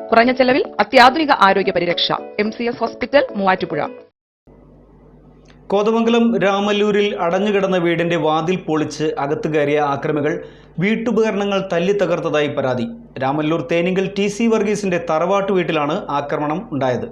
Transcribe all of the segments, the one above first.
കുറഞ്ഞ ചെലവിൽ അത്യാധുനിക ആരോഗ്യ പരിരക്ഷ. MCS hospital, Muvattupuzha. കോതമംഗലം രാമല്ലൂരിൽ അടഞ്ഞുകിടന്ന വീടിന്റെ വാതിൽ പൊളിച്ച് അകത്ത് കയറിയ ആക്രമികൾ വീട്ടുപകരണങ്ങൾ തല്ലി തകർത്തതായി പരാതി. രാമല്ലൂർ തേനിങ്കൽ TC വർഗീസിന്റെ തറവാട്ട് വീട്ടിലാണ് ആക്രമണം ഉണ്ടായത്.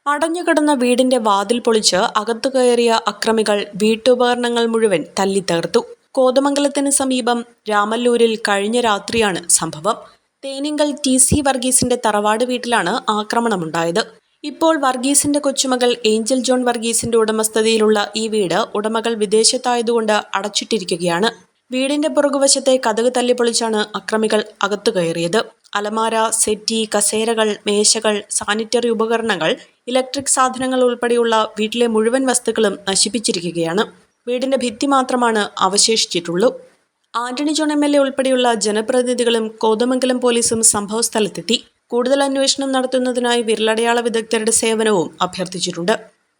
അടഞ്ഞുകിടന്ന വീടിന്റെ വാതിൽ പൊളിച്ച് അകത്തു കയറിയ അക്രമികൾ വീട്ടുപകരണങ്ങൾ മുഴുവൻ തല്ലി തകർത്തു. കോതമംഗലത്തിന് സമീപം രാമല്ലൂരിൽ കഴിഞ്ഞ രാത്രിയാണ് സംഭവം. തേനിങ്കൽ TC വർഗീസിന്റെ തറവാട് വീട്ടിലാണ് ആക്രമണമുണ്ടായത്. ഇപ്പോൾ വർഗീസിന്റെ കൊച്ചുമകൾ ഏഞ്ചൽ ജോൺ വർഗീസിന്റെ ഉടമസ്ഥതയിലുള്ള ഈ വീട് ഉടമകൾ വിദേശത്തായതുകൊണ്ട് അടച്ചിട്ടിരിക്കുകയാണ്. വീടിന്റെ പുറകുവശത്തെ കതക് തല്ലിപ്പൊളിച്ചാണ് അക്രമികൾ അകത്തു കയറിയത്. അലമാര, സെറ്റി, കസേരകൾ, മേശകൾ, സാനിറ്ററി ഉപകരണങ്ങൾ, ഇലക്ട്രിക് സാധനങ്ങൾ ഉൾപ്പെടെയുള്ള വീട്ടിലെ മുഴുവൻ വസ്തുക്കളും നശിപ്പിച്ചിരിക്കുകയാണ്. വീടിന്റെ ഭിത്തി മാത്രമാണ് അവശേഷിച്ചിട്ടുള്ളൂ. ആന്റണി ജോൺ MLA ഉൾപ്പെടെയുള്ള ജനപ്രതിനിധികളും കോതമംഗലം പോലീസും സംഭവസ്ഥലത്തെത്തി. കൂടുതൽ അന്വേഷണം നടത്തുന്നതിനായി വിരലടയാള വിദഗ്ധരുടെ സേവനവും അഭ്യർത്ഥിച്ചിട്ടുണ്ട്.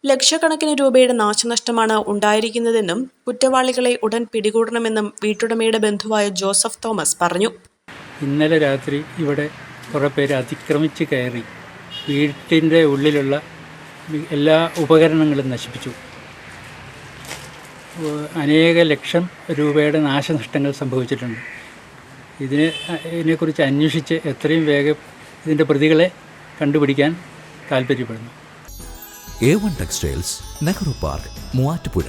ലക്ഷക്കണക്കിന് രൂപയുടെ നാശനഷ്ടമാണ് ഉണ്ടായിരിക്കുന്നതെന്നും കുറ്റവാളികളെ ഉടൻ പിടികൂടണമെന്നും വീട്ടുടമയുടെ ബന്ധുവായ ജോസഫ് തോമസ് പറഞ്ഞു. ഇന്നലെ രാത്രി ഇവിടെ കുറേ പേര് അതിക്രമിച്ച് കയറി വീട്ടിൻ്റെ ഉള്ളിലുള്ള എല്ലാ ഉപകരണങ്ങളും നശിപ്പിച്ചു. അനേക ലക്ഷം രൂപയുടെ നാശനഷ്ടങ്ങൾ സംഭവിച്ചിട്ടുണ്ട്. ഇതിനെക്കുറിച്ച് അന്വേഷിച്ച് എത്രയും വേഗം ഇതിൻ്റെ പ്രതികളെ കണ്ടുപിടിക്കാൻ താല്പര്യപ്പെടുന്നു. A1 textiles, Nehru park, Muvattupuzha.